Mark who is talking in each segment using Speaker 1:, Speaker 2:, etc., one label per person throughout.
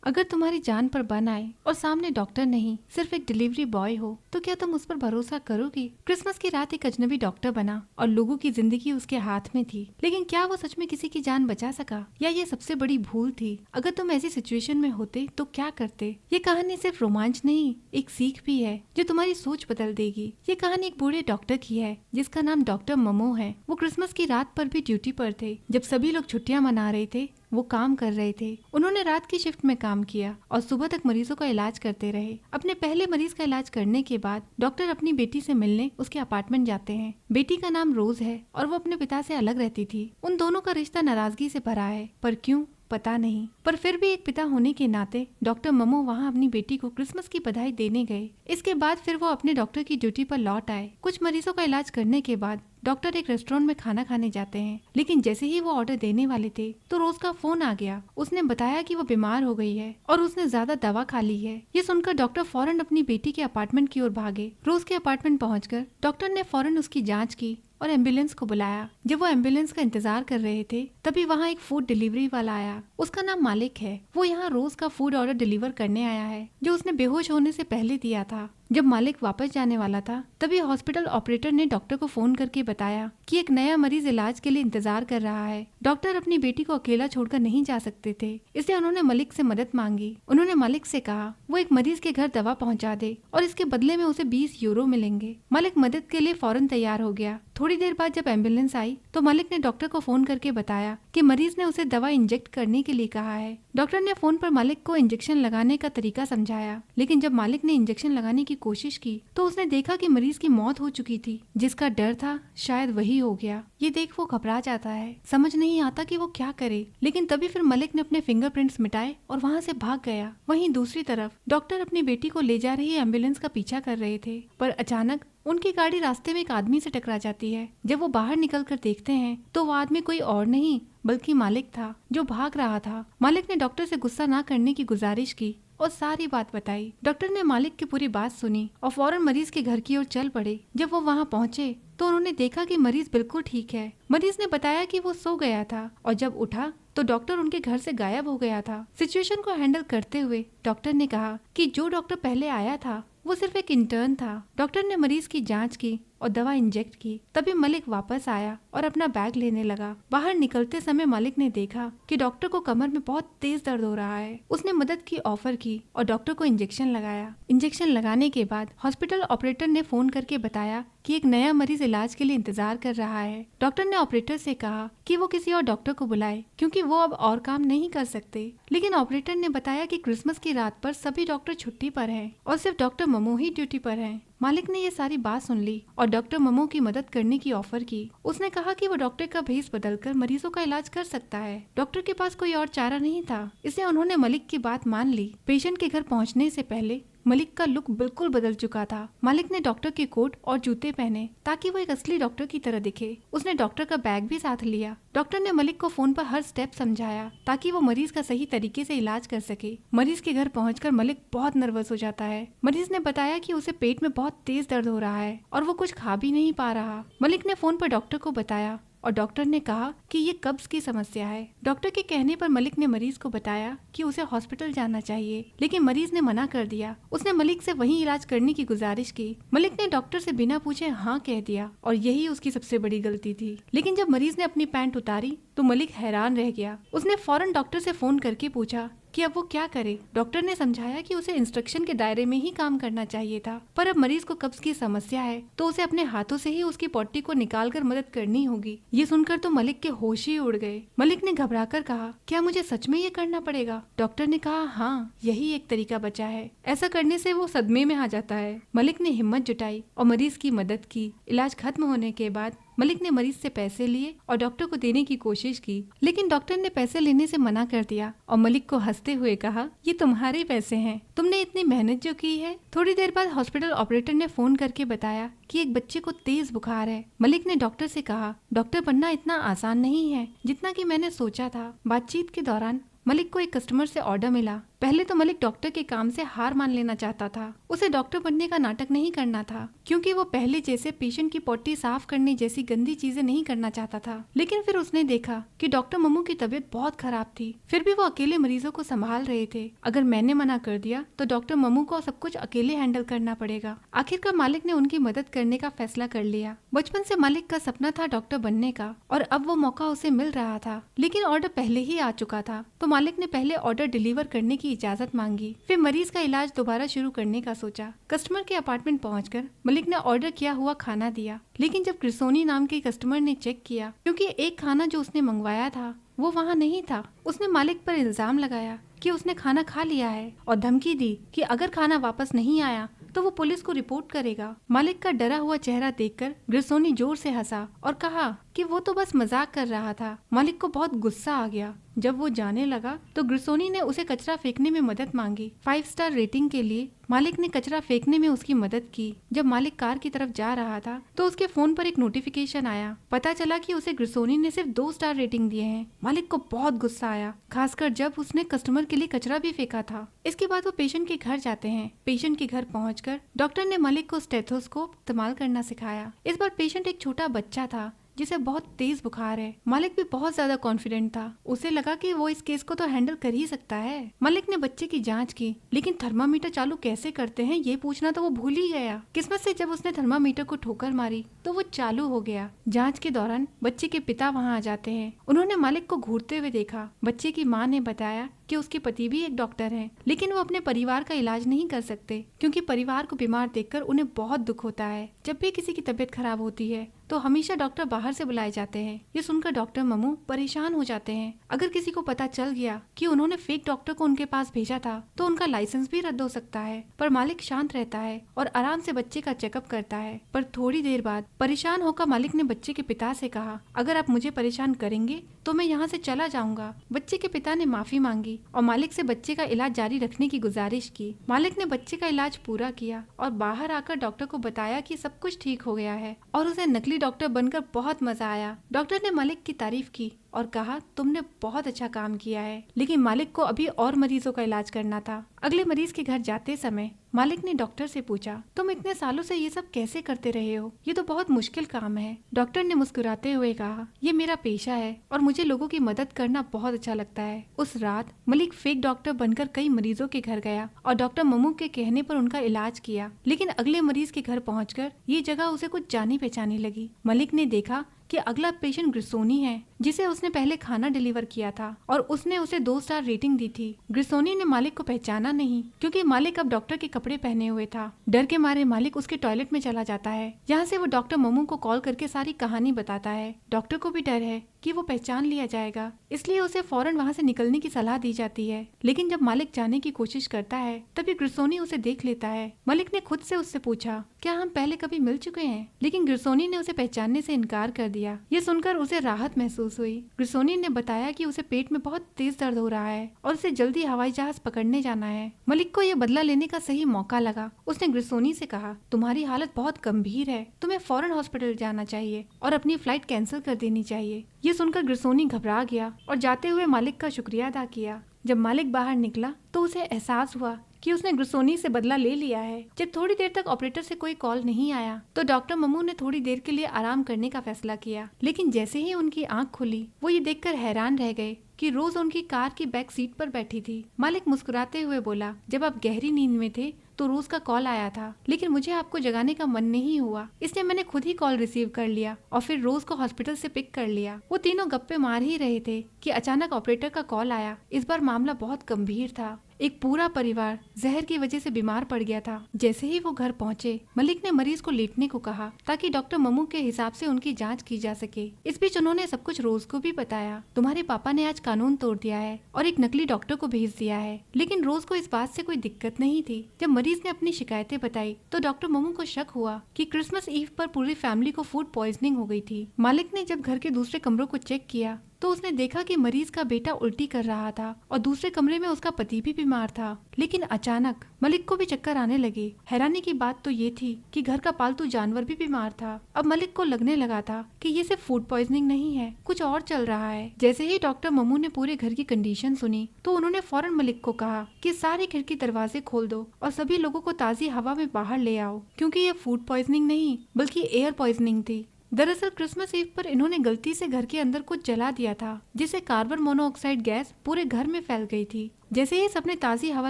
Speaker 1: अगर तुम्हारी जान पर बन आए और सामने डॉक्टर नहीं सिर्फ एक डिलीवरी बॉय हो तो क्या तुम उस पर भरोसा करोगी? क्रिसमस की रात एक अजनबी डॉक्टर बना और लोगों की जिंदगी उसके हाथ में थी, लेकिन क्या वो सच में किसी की जान बचा सका या ये सबसे बड़ी भूल थी? अगर तुम ऐसी सिचुएशन में होते तो क्या करते? ये कहानी सिर्फ रोमांच नहीं, एक सीख भी है जो तुम्हारी सोच बदल देगी। ये कहानी एक बूढ़े डॉक्टर की है जिसका नाम डॉक्टर ममो है। वो क्रिसमस की रात पर भी ड्यूटी पर थे। जब सभी लोग छुट्टियां मना रहे थे वो काम कर रहे थे। उन्होंने रात की शिफ्ट में काम किया और सुबह तक मरीजों का इलाज करते रहे। अपने पहले मरीज का इलाज करने के बाद डॉक्टर अपनी बेटी से मिलने उसके अपार्टमेंट जाते हैं। बेटी का नाम रोज है और वो अपने पिता से अलग रहती थी। उन दोनों का रिश्ता नाराजगी से भरा है, पर क्यों पता नहीं। पर फिर भी एक पिता होने के नाते डॉक्टर ममो वहाँ अपनी बेटी को क्रिसमस की बधाई देने गए। इसके बाद फिर वो अपने डॉक्टर की ड्यूटी पर लौट आए। कुछ मरीजों का इलाज करने के बाद डॉक्टर एक रेस्टोरेंट में खाना खाने जाते हैं, लेकिन जैसे ही वो ऑर्डर देने वाले थे तो रोज का फोन आ गया। उसने बताया कि वो बीमार हो गई है और उसने ज्यादा दवा खा ली है। ये सुनकर डॉक्टर फौरन अपनी बेटी के अपार्टमेंट की ओर भागे। रोज के अपार्टमेंट पहुंचकर डॉक्टर ने फौरन उसकी जांच की और एम्बुलेंस को बुलाया। जब वो एम्बुलेंस का इंतजार कर रहे थे तभी वहाँ एक फूड डिलीवरी वाला आया। उसका नाम मालिक है। वो यहाँ रोज का फूड ऑर्डर डिलीवर करने आया है जो उसने बेहोश होने से पहले दिया था। जब मालिक वापस जाने वाला था तभी हॉस्पिटल ऑपरेटर ने डॉक्टर को फोन करके बताया कि एक नया मरीज इलाज के लिए इंतजार कर रहा है। डॉक्टर अपनी बेटी को अकेला छोड़कर नहीं जा सकते थे, इसलिए उन्होंने मलिक से मदद मांगी। उन्होंने मालिक से कहा वो एक मरीज के घर दवा पहुंचा दे और इसके बदले में उसे 20 यूरो मिलेंगे। मालिक मदद के लिए फौरन तैयार हो गया। थोड़ी देर बाद जब एम्बुलेंस आई तो मालिक ने डॉक्टर को फोन करके बताया कि मरीज ने उसे दवा इंजेक्ट करने के लिए कहा है। डॉक्टर ने फोन पर मालिक को इंजेक्शन लगाने का तरीका समझाया, लेकिन जब मालिक ने इंजेक्शन लगाने की कोशिश की तो उसने देखा कि मरीज की मौत हो चुकी थी। जिसका डर था शायद वही हो गया। ये देख वो घबरा जाता है, समझ नहीं आता कि वो क्या करे। लेकिन तभी फिर मालिक ने अपने फिंगरप्रिंट्स मिटाए और वहाँ से भाग गया। वहीं दूसरी तरफ डॉक्टर अपनी बेटी को ले जा रही एम्बुलेंस का पीछा कर रहे थे, पर अचानक उनकी गाड़ी रास्ते में एक आदमी से टकरा जाती है। जब वो बाहर निकलकर देखते हैं तो वो आदमी कोई और नहीं बल्कि मालिक था जो भाग रहा था। मालिक ने डॉक्टर से गुस्सा ना करने की गुजारिश की और सारी बात बताई। डॉक्टर ने मालिक की पूरी बात सुनी और फौरन मरीज के घर की ओर चल पड़े। जब वो वहाँ पहुँचे तो उन्होंने देखा कि मरीज बिल्कुल ठीक है। मरीज ने बताया कि वो सो गया था और जब उठा तो डॉक्टर उनके घर से गायब हो गया था। सिचुएशन को हैंडल करते हुए डॉक्टर ने कहा कि जो डॉक्टर पहले आया था वो सिर्फ एक इंटर्न था। डॉक्टर ने मरीज की जांच की और दवा इंजेक्ट की। तभी मलिक वापस आया और अपना बैग लेने लगा। बाहर निकलते समय मलिक ने देखा कि डॉक्टर को कमर में बहुत तेज दर्द हो रहा है। उसने मदद की ऑफर की और डॉक्टर को इंजेक्शन लगाया। इंजेक्शन लगाने के बाद हॉस्पिटल ऑपरेटर ने फोन करके बताया कि एक नया मरीज इलाज के लिए इंतजार कर रहा है। डॉक्टर ने ऑपरेटर से कहा कि वो किसी और डॉक्टर को बुलाए क्योंकि वो अब और काम नहीं कर सकते। लेकिन ऑपरेटर ने बताया कि क्रिसमस की रात पर सभी डॉक्टर छुट्टी पर हैं और सिर्फ डॉक्टर ममो ही ड्यूटी पर हैं। मालिक ने ये सारी बात सुन ली और डॉक्टर ममो की मदद करने की ऑफर की। उसने कहा कि वो डॉक्टर का भेष बदलकर मरीजों का इलाज कर सकता है। डॉक्टर के पास कोई और चारा नहीं था, इसलिए उन्होंने मलिक की बात मान ली। पेशेंट के घर पहुंचने से पहले मलिक का लुक बिल्कुल बदल चुका था। मालिक ने डॉक्टर के कोट और जूते पहने ताकि वो एक असली डॉक्टर की तरह दिखे। उसने डॉक्टर का बैग भी साथ लिया। डॉक्टर ने मलिक को फोन पर हर स्टेप समझाया ताकि वो मरीज का सही तरीके से इलाज कर सके। मरीज के घर पहुंचकर मलिक बहुत नर्वस हो जाता है। मरीज ने बताया कि उसे पेट में बहुत तेज दर्द हो रहा है और वो कुछ खा भी नहीं पा रहा। मलिक ने फोन पर डॉक्टर को बताया और डॉक्टर ने कहा कि ये कब्ज की समस्या है। डॉक्टर के कहने पर मलिक ने मरीज को बताया कि उसे हॉस्पिटल जाना चाहिए, लेकिन मरीज ने मना कर दिया। उसने मलिक से वहीं इलाज करने की गुजारिश की। मलिक ने डॉक्टर से बिना पूछे हाँ कह दिया और यही उसकी सबसे बड़ी गलती थी। लेकिन जब मरीज ने अपनी पैंट उतारी तो मलिक हैरान रह गया। उसने फौरन डॉक्टर से फोन करके पूछा कि अब वो क्या करे। डॉक्टर ने समझाया कि उसे इंस्ट्रक्शन के दायरे में ही काम करना चाहिए था, पर अब मरीज को कब्ज की समस्या है तो उसे अपने हाथों से ही उसकी पॉटी को निकालकर मदद करनी होगी। ये सुनकर तो मलिक के होश ही उड़ गए। मलिक ने घबराकर कहा, क्या मुझे सच में ये करना पड़ेगा? डॉक्टर ने कहा, हाँ, यही एक तरीका बचा है। ऐसा करने से वो सदमे में आ जाता है। मलिक ने हिम्मत जुटाई और मरीज की मदद की। इलाज खत्म होने के बाद मलिक ने मरीज से पैसे लिए और डॉक्टर को देने की कोशिश की, लेकिन डॉक्टर ने पैसे लेने से मना कर दिया और मलिक को हंसते हुए कहा, ये तुम्हारे पैसे हैं, तुमने इतनी मेहनत जो की है। थोड़ी देर बाद हॉस्पिटल ऑपरेटर ने फोन करके बताया कि एक बच्चे को तेज बुखार है। मलिक ने डॉक्टर से कहा, डॉक्टर बनना इतना आसान नहीं है जितना कि मैंने सोचा था। बातचीत के दौरान मलिक को एक कस्टमर से ऑर्डर मिला पहले तो मलिक डॉक्टर के काम से हार मान लेना चाहता था। उसे डॉक्टर बनने का नाटक नहीं करना था, क्योंकि वो पहले जैसे पेशेंट की पट्टी साफ करने जैसी गंदी चीजें नहीं करना चाहता था। लेकिन फिर उसने देखा कि डॉक्टर मम्मू की तबीयत बहुत खराब थी, फिर भी वो अकेले मरीजों को संभाल रहे थे। अगर मैंने मना कर दिया तो डॉक्टर मम्मू को सब कुछ अकेले हैंडल करना पड़ेगा। आखिरकार मालिक ने उनकी मदद करने का फैसला कर लिया। बचपन से मालिक का सपना था डॉक्टर बनने का, और अब वो मौका उसे मिल रहा था। लेकिन ऑर्डर पहले ही आ चुका था, तो मालिक ने पहले ऑर्डर डिलीवर करने की इजाजत मांगी। फिर मरीज का इलाज दोबारा शुरू करने का सोचा। कस्टमर के अपार्टमेंट पहुंचकर मलिक ने ऑर्डर किया हुआ खाना दिया। लेकिन जब क्रिसोनी नाम के कस्टमर ने चेक किया, क्योंकि एक खाना जो उसने मंगवाया था वो वहाँ नहीं था, उसने मालिक पर इल्जाम लगाया कि उसने खाना खा लिया है और धमकी दी कि अगर खाना वापस नहीं आया तो वो पुलिस को रिपोर्ट करेगा। मालिक का डरा हुआ चेहरा देखकर ग्रिसोनी जोर से हंसा और कहा कि वो तो बस मजाक कर रहा था। मालिक को बहुत गुस्सा आ गया। जब वो जाने लगा तो ग्रिसोनी ने उसे कचरा फेंकने में मदद मांगी। 5 स्टार रेटिंग के लिए मालिक ने कचरा फेंकने में उसकी मदद की। जब मालिक कार की तरफ जा रहा था तो उसके फोन पर एक नोटिफिकेशन आया। पता चला कि उसे ग्रिसोनी ने सिर्फ 2 स्टार रेटिंग दिए हैं। मालिक को बहुत गुस्सा आया, खासकर जब उसने कस्टमर के लिए कचरा भी फेंका था। इसके बाद वो पेशेंट के घर जाते हैं। पेशेंट के घर पहुंचकर डॉक्टर ने मालिक को स्टेथोस्कोप इस्तेमाल करना सिखाया। इस बार पेशेंट एक छोटा बच्चा था जिसे बहुत तेज बुखार है। मालिक भी बहुत ज्यादा कॉन्फिडेंट था। उसे लगा कि वो इस केस को तो हैंडल कर ही सकता है। मालिक ने बच्चे की जांच की, लेकिन थर्मामीटर चालू कैसे करते हैं ये पूछना तो वो भूल ही गया। किस्मत से जब उसने थर्मामीटर को ठोकर मारी तो वो चालू हो गया। जांच के दौरान बच्चे के पिता वहाँ आ जाते हैं। उन्होंने मालिक को घूरते हुए देखा। बच्चे की माँ ने बताया कि उसके पति भी एक डॉक्टर हैं, लेकिन वो अपने परिवार का इलाज नहीं कर सकते, क्योंकि परिवार को बीमार देखकर उन्हें बहुत दुख होता है। जब भी किसी की तबीयत खराब होती है तो हमेशा डॉक्टर बाहर से बुलाए जाते हैं। ये सुनकर डॉक्टर मम्मू परेशान हो जाते हैं। अगर किसी को पता चल गया कि उन्होंने फेक डॉक्टर को उनके पास भेजा था तो उनका लाइसेंस भी रद्द हो सकता है। पर मालिक शांत रहता है और आराम से बच्चे का चेकअप करता है। पर थोड़ी देर बाद परेशान होकर मालिक ने बच्चे के पिता से कहा, अगर आप मुझे परेशान करेंगे तो मैं यहाँ से चला जाऊंगा। बच्चे के पिता ने माफी मांगी और मालिक से बच्चे का इलाज जारी रखने की गुजारिश की। मालिक ने बच्चे का इलाज पूरा किया और बाहर आकर डॉक्टर को बताया कि सब कुछ ठीक हो गया है और उसे नकली डॉक्टर बनकर बहुत मजा आया। डॉक्टर ने मालिक की तारीफ की और कहा, तुमने बहुत अच्छा काम किया है। लेकिन मालिक को अभी और मरीजों का इलाज करना था। अगले मरीज के घर जाते समय मालिक ने डॉक्टर से पूछा, तुम इतने सालों से ये सब कैसे करते रहे हो? ये तो बहुत मुश्किल काम है। डॉक्टर ने मुस्कुराते हुए कहा, ये मेरा पेशा है और मुझे लोगों की मदद करना बहुत अच्छा लगता है। उस रात मलिक फेक डॉक्टर बनकर कई मरीजों के घर गया और डॉक्टर मम्मू के कहने पर उनका इलाज किया। लेकिन अगले मरीज के घर पहुंचकर ये जगह उसे कुछ जानी पहचानी लगी। मलिक ने देखा कि अगला पेशेंट ग्रिसोनी है, जिसे उसने पहले खाना डिलीवर किया था और उसने उसे 2 स्टार रेटिंग दी थी। ग्रिसोनी ने मालिक को पहचाना नहीं, क्योंकि मालिक अब डॉक्टर के कपड़े पहने हुए था। डर के मारे मालिक उसके टॉयलेट में चला जाता है, जहाँ से वो डॉक्टर मम्मू को कॉल करके सारी कहानी बताता है। डॉक्टर को भी डर है कि वो पहचान लिया जाएगा, इसलिए उसे फौरन वहाँ से निकलने की सलाह दी जाती है। लेकिन जब मालिक जाने की कोशिश करता है तभी ग्रिसोनी उसे देख लेता है। मालिक ने खुद से उससे पूछा, क्या हम पहले कभी मिल चुके हैं? लेकिन ग्रिसोनी ने उसे पहचानने से इनकार कर दिया। ये सुनकर उसे राहत महसूस हुई। ग्रिसोनी ने बताया कि उसे पेट में बहुत तेज दर्द हो रहा है और उसे जल्दी हवाई जहाज पकड़ने जाना है। मलिक को यह बदला लेने का सही मौका लगा। उसने ग्रिसोनी से कहा, तुम्हारी हालत बहुत गंभीर है, तुम्हें फौरन हॉस्पिटल जाना चाहिए और अपनी फ्लाइट कैंसिल कर देनी चाहिए। ये सुनकर ग्रिसोनी घबरा गया और जाते हुए मालिक का शुक्रिया अदा किया। जब मालिक बाहर निकला तो उसे एहसास हुआ कि उसने ग्रिसोनी से बदला ले लिया है। जब थोड़ी देर तक ऑपरेटर से कोई कॉल नहीं आया तो डॉक्टर मम्मू ने थोड़ी देर के लिए आराम करने का फैसला किया। लेकिन जैसे ही उनकी आंख खुली वो ये देखकर हैरान रह गए कि रोज उनकी कार की बैक सीट पर बैठी थी। मालिक मुस्कुराते हुए बोला, जब आप गहरी नींद में थे तो रोज का कॉल आया था, लेकिन मुझे आपको जगाने का मन नहीं हुआ, इसलिए मैंने खुद ही कॉल रिसीव कर लिया और फिर रोज को हॉस्पिटल से पिक कर लिया। वो तीनों गप्पे मार ही रहे थे कि अचानक ऑपरेटर का कॉल आया। इस बार मामला बहुत गंभीर था। एक पूरा परिवार जहर की वजह से बीमार पड़ गया था। जैसे ही वो घर पहुंचे मलिक ने मरीज को लेटने को कहा ताकि डॉक्टर मम्मू के हिसाब से उनकी जांच की जा सके। इस बीच उन्होंने सब कुछ रोज को भी बताया। तुम्हारे पापा ने आज कानून तोड़ दिया है और एक नकली डॉक्टर को भेज दिया है। लेकिन रोज को इस बात से कोई दिक्कत नहीं थी। जब मरीज ने अपनी शिकायतें बताई तो डॉक्टर मम्मू को शक हुआ कि क्रिसमस ईव पर पूरी फैमिली को फूड पॉइजनिंग हो गई थी। मालिक ने जब घर के दूसरे कमरों को चेक किया तो उसने देखा कि मरीज का बेटा उल्टी कर रहा था और दूसरे कमरे में उसका पति भी बीमार था। लेकिन अचानक मलिक को भी चक्कर आने लगे। हैरानी की बात तो ये थी कि घर का पालतू जानवर भी बीमार था। अब मलिक को लगने लगा था कि ये सिर्फ फूड पॉइजनिंग नहीं है, कुछ और चल रहा है। जैसे ही डॉक्टर ममू ने पूरे घर की कंडीशन सुनी तो उन्होंने फौरन मलिक को कहा कि सारे खिड़की दरवाजे खोल दो और सभी लोगों को ताजी हवा में बाहर ले आओ, क्योंकि ये फूड पॉइजनिंग नहीं बल्कि एयर पॉइजनिंग थी। दरअसल क्रिसमस ईव पर इन्होंने गलती से घर के अंदर कुछ जला दिया था, जिससे कार्बन मोनोऑक्साइड गैस पूरे घर में फैल गई थी। जैसे ही सबने ताजी हवा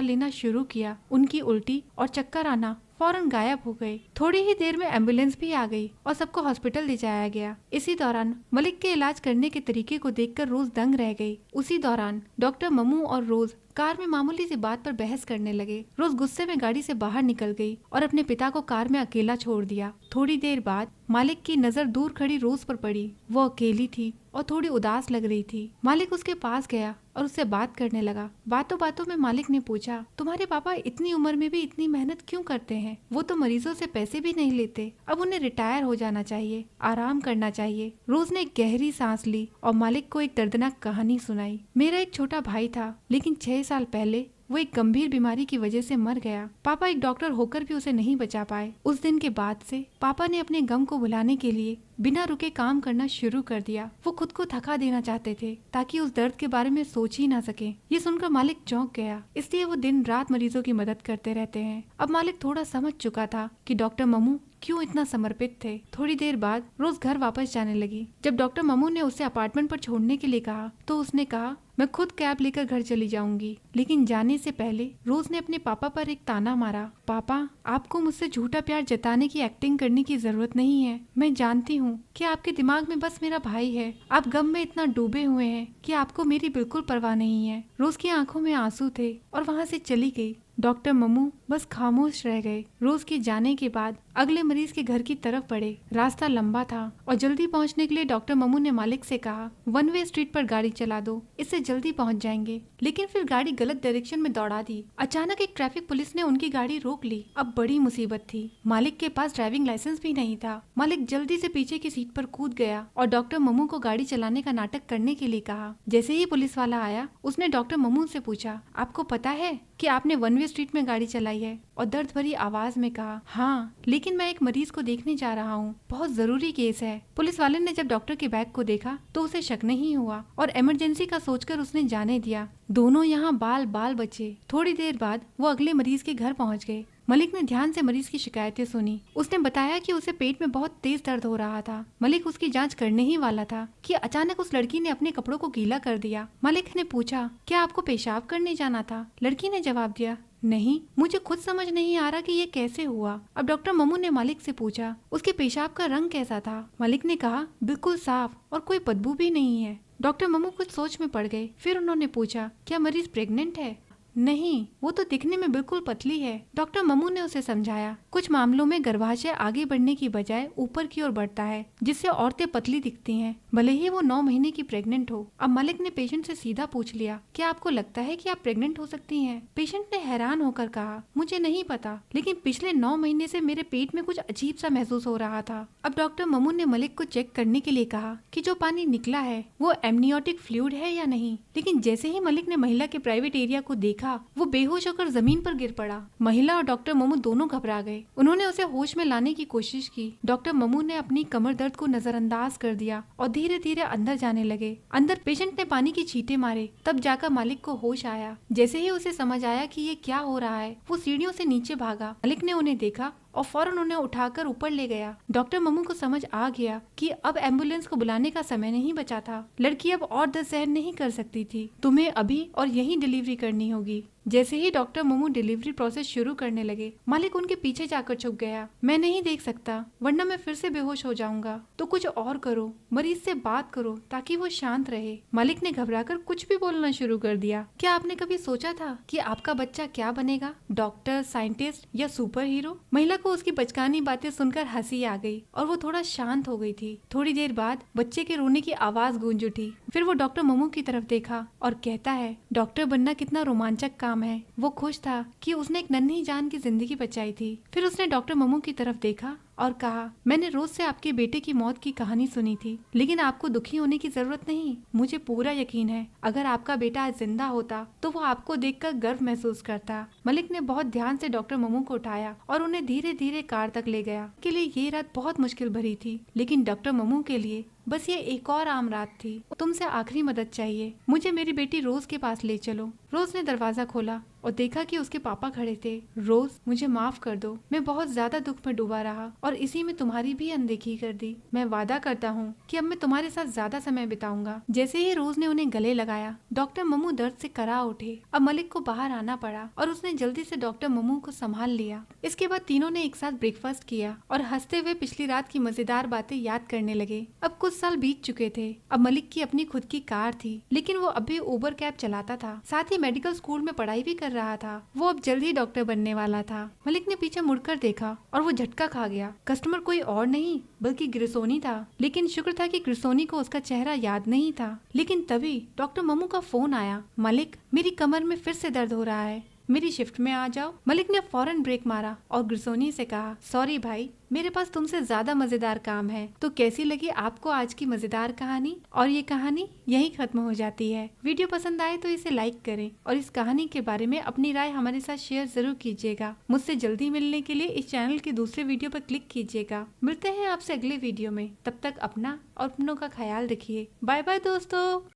Speaker 1: लेना शुरू किया, उनकी उल्टी और चक्कर आना फौरन गायब हो गए। थोड़ी ही देर में एम्बुलेंस भी आ गई और सबको हॉस्पिटल ले जाया गया। इसी दौरान मलिक के इलाज करने के तरीके को देखकर रोज दंग रह गई। उसी दौरान डॉक्टर ममू और रोज कार में मामूली सी बात पर बहस करने लगे। रोज गुस्से में गाड़ी से बाहर निकल गई और अपने पिता को कार में अकेला छोड़ दिया। थोड़ी देर बाद मालिक की नजर दूर खड़ी रोज पर पड़ी। वो अकेली थी और थोड़ी उदास लग रही थी। मालिक उसके पास गया और उससे बात करने लगा। बातों बातों में मालिक ने पूछा, तुम्हारे पापा इतनी उम्र में भी इतनी मेहनत क्यों करते हैं? वो तो मरीजों से पैसे भी नहीं लेते। अब उन्हें रिटायर हो जाना चाहिए, आराम करना चाहिए। रोज ने एक गहरी सांस ली और मालिक को एक दर्दनाक कहानी सुनाई। मेरा एक छोटा भाई था, लेकिन 6 साल पहले वो एक गंभीर बीमारी की वजह से मर गया। पापा एक डॉक्टर होकर भी उसे नहीं बचा पाए। उस दिन के बाद से पापा ने अपने गम को भुलाने के लिए बिना रुके काम करना शुरू कर दिया। वो खुद को थका देना चाहते थे ताकि उस दर्द के बारे में सोच ही ना सके। ये सुनकर मालिक चौंक गया, इसलिए वो दिन रात मरीजों की मदद करते रहते हैं। अब मालिक थोड़ा समझ चुका था कि डॉक्टर ममू क्यों इतना समर्पित थे। थोड़ी देर बाद रोज घर वापस जाने लगी। जब डॉक्टर ममू ने उसे अपार्टमेंट पर छोड़ने के लिए कहा तो उसने कहा, मैं खुद कैब लेकर घर चली जाऊंगी। लेकिन जाने से पहले रोज ने अपने पापा पर एक ताना मारा, पापा आपको मुझसे झूठा प्यार जताने की एक्टिंग करने की जरूरत नहीं है। मैं जानती हूँ कि आपके दिमाग में बस मेरा भाई है। आप गम में इतना डूबे हुए हैं कि आपको मेरी बिल्कुल परवाह नहीं है। रोज की आंखों में आंसू थे और वहाँ से चली गई। डॉक्टर ममू बस खामोश रह गए। रोज के जाने के बाद अगले मरीज के घर की तरफ बढ़े। रास्ता लंबा था और जल्दी पहुंचने के लिए डॉक्टर ममू ने मालिक से कहा, 1 वे स्ट्रीट पर गाड़ी चला दो, इससे जल्दी पहुंच जाएंगे। लेकिन फिर गाड़ी गलत डायरेक्शन में दौड़ा दी। अचानक एक ट्रैफिक पुलिस ने उनकी गाड़ी रोक ली। अब बड़ी मुसीबत थी। मालिक के पास ड्राइविंग लाइसेंस भी नहीं था। मालिक जल्दी से पीछे की सीट पर कूद गया और डॉक्टर ममू को गाड़ी चलाने का नाटक करने के लिए कहा। जैसे ही पुलिस वाला आया, उसने डॉक्टर ममू से पूछा, आपको पता है कि आपने 1 वे स्ट्रीट में गाड़ी चलाई है? और दर्द भरी आवाज में कहा, हाँ, लेकिन मैं एक मरीज को देखने जा रहा हूँ, बहुत जरूरी केस है। पुलिस वाले ने जब डॉक्टर के बैग को देखा तो उसे शक नहीं हुआ और इमरजेंसी का सोचकर उसने जाने दिया। दोनों यहाँ बाल बाल बचे। थोड़ी देर बाद वो अगले मरीज के घर पहुँच गए। मलिक ने ध्यान से मरीज की शिकायतें सुनी। उसने बताया कि उसे पेट में बहुत तेज दर्द हो रहा था। मलिक उसकी जांच करने ही वाला था कि अचानक उस लड़की ने अपने कपड़ों को गीला कर दिया। मलिक ने पूछा, क्या आपको पेशाब करने जाना था? लड़की ने जवाब दिया, नहीं, मुझे खुद समझ नहीं आ रहा कि ये कैसे हुआ। अब डॉक्टर ममू ने मालिक से पूछा, उसके पेशाब का रंग कैसा था? मालिक ने कहा, बिल्कुल साफ और कोई बदबू भी नहीं है। डॉक्टर ममू कुछ सोच में पड़ गए। फिर उन्होंने पूछा, क्या मरीज प्रेग्नेंट है? नहीं, वो तो दिखने में बिल्कुल पतली है। डॉक्टर ममू ने उसे समझाया, कुछ मामलों में गर्भाशय आगे बढ़ने की बजाय ऊपर की ओर बढ़ता है, जिससे औरतें पतली दिखती हैं, भले ही वो 9 महीने की प्रेग्नेंट हो। अब मलिक ने पेशेंट से सीधा पूछ लिया, क्या आपको लगता है कि आप प्रेग्नेंट हो सकती हैं? पेशेंट ने हैरान होकर कहा, मुझे नहीं पता, लेकिन पिछले 9 महीने से मेरे पेट में कुछ अजीब सा महसूस हो रहा था। अब डॉक्टर ममू ने मलिक को चेक करने के लिए कहा कि जो पानी निकला है वो एमनियोटिक फ्लूइड है या नहीं। लेकिन जैसे ही मलिक ने महिला के प्राइवेट एरिया को देखा, वो बेहोश होकर जमीन पर गिर पड़ा। महिला और डॉक्टर ममू दोनों घबरा गए। उन्होंने उसे होश में लाने की कोशिश की। डॉक्टर ममू ने अपनी कमर दर्द को नजरअंदाज कर दिया और धीरे धीरे अंदर जाने लगे। अंदर पेशेंट ने पानी की छींटे मारे, तब जाकर मालिक को होश आया। जैसे ही उसे समझ आया कि ये क्या हो रहा है, वो सीढ़ियों से नीचे भागा। मालिक ने उन्हें देखा और फौरन उन्हें उठाकर ऊपर ले गया। डॉक्टर ममू को समझ आ गया कि अब एम्बुलेंस को बुलाने का समय नहीं बचा था। लड़की अब और दर्द सहन नहीं कर सकती थी। तुम्हें अभी और यहीं डिलीवरी करनी होगी। जैसे ही डॉक्टर ममू डिलीवरी प्रोसेस शुरू करने लगे, मालिक उनके पीछे जाकर छुप गया। मैं नहीं देख सकता, वरना मैं फिर से बेहोश हो जाऊंगा। तो कुछ और करो, मरीज से बात करो ताकि वो शांत रहे। मालिक ने घबराकर कुछ भी बोलना शुरू कर दिया। क्या आपने कभी सोचा था कि आपका बच्चा क्या बनेगा? डॉक्टर, साइंटिस्ट या सुपर हीरो? महिला को उसकी बचकानी बातें सुनकर हंसी आ गई और वो थोड़ा शांत हो गई थी। थोड़ी देर बाद बच्चे के रोने की आवाज गूंज उठी। फिर वो डॉक्टर ममू की तरफ देखा और कहता है, डॉक्टर बनना कितना रोमांचक काम है। वो खुश था कि उसने एक नन्ही जान की जिंदगी बचाई थी। फिर उसने डॉक्टर ममू की तरफ देखा और कहा, मैंने रोज से आपके बेटे की मौत की कहानी सुनी थी, लेकिन आपको दुखी होने की जरूरत नहीं। मुझे पूरा यकीन है अगर आपका बेटा आज जिंदा होता तो वो आपको देखकर गर्व महसूस करता। मलिक ने बहुत ध्यान से डॉक्टर ममू को उठाया और उन्हें धीरे धीरे कार तक ले गया। के लिए ये रात बहुत मुश्किल भरी थी, लेकिन डॉक्टर ममू के लिए बस ये एक और आम रात थी। तुमसे आखिरी मदद चाहिए, मुझे मेरी बेटी रोज के पास ले चलो। रोज ने दरवाजा खोला और देखा कि उसके पापा खड़े थे। रोज, मुझे माफ कर दो, मैं बहुत ज्यादा दुख में डूबा रहा और इसी में तुम्हारी भी अनदेखी कर दी। मैं वादा करता हूँ कि अब मैं तुम्हारे साथ ज्यादा समय बिताऊंगा। जैसे ही रोज ने उन्हें गले लगाया, डॉक्टर ममू दर्द से करा उठे। अब मलिक को बाहर आना पड़ा और उसने जल्दी से डॉक्टर ममू को संभाल लिया। इसके बाद तीनों ने एक साथ ब्रेकफास्ट किया और हंसते हुए पिछली रात की मजेदार बातें याद करने लगे। अब कुछ साल बीत चुके थे। अब मलिक की अपनी खुद की कार थी, लेकिन वो अब भी उबर कैब चलाता था। साथ ही मेडिकल स्कूल में पढ़ाई भी कर रहा था। वो अब जल्द ही डॉक्टर बनने वाला था। मलिक ने पीछे मुड़कर देखा और वो झटका खा गया। कस्टमर कोई और नहीं बल्कि ग्रिसोनी था। लेकिन शुक्र था कि ग्रिसोनी को उसका चेहरा याद नहीं था। लेकिन तभी डॉक्टर ममू का फोन आया। मलिक, मेरी कमर में फिर से दर्द हो रहा है, मेरी शिफ्ट में आ जाओ। मलिक ने फौरन ब्रेक मारा और ग्रिसोनी से कहा, सॉरी भाई, मेरे पास तुमसे ज्यादा मजेदार काम है। तो कैसी लगी आपको आज की मजेदार कहानी? और ये कहानी यहीं खत्म हो जाती है। वीडियो पसंद आए तो इसे लाइक करें और इस कहानी के बारे में अपनी राय हमारे साथ शेयर जरूर कीजिएगा। मुझसे जल्दी मिलने के लिए इस चैनल के दूसरे वीडियो पर क्लिक कीजिएगा। मिलते हैं आपसे अगले वीडियो में। तब तक अपना और अपनों का ख्याल रखिए। बाय बाय दोस्तों।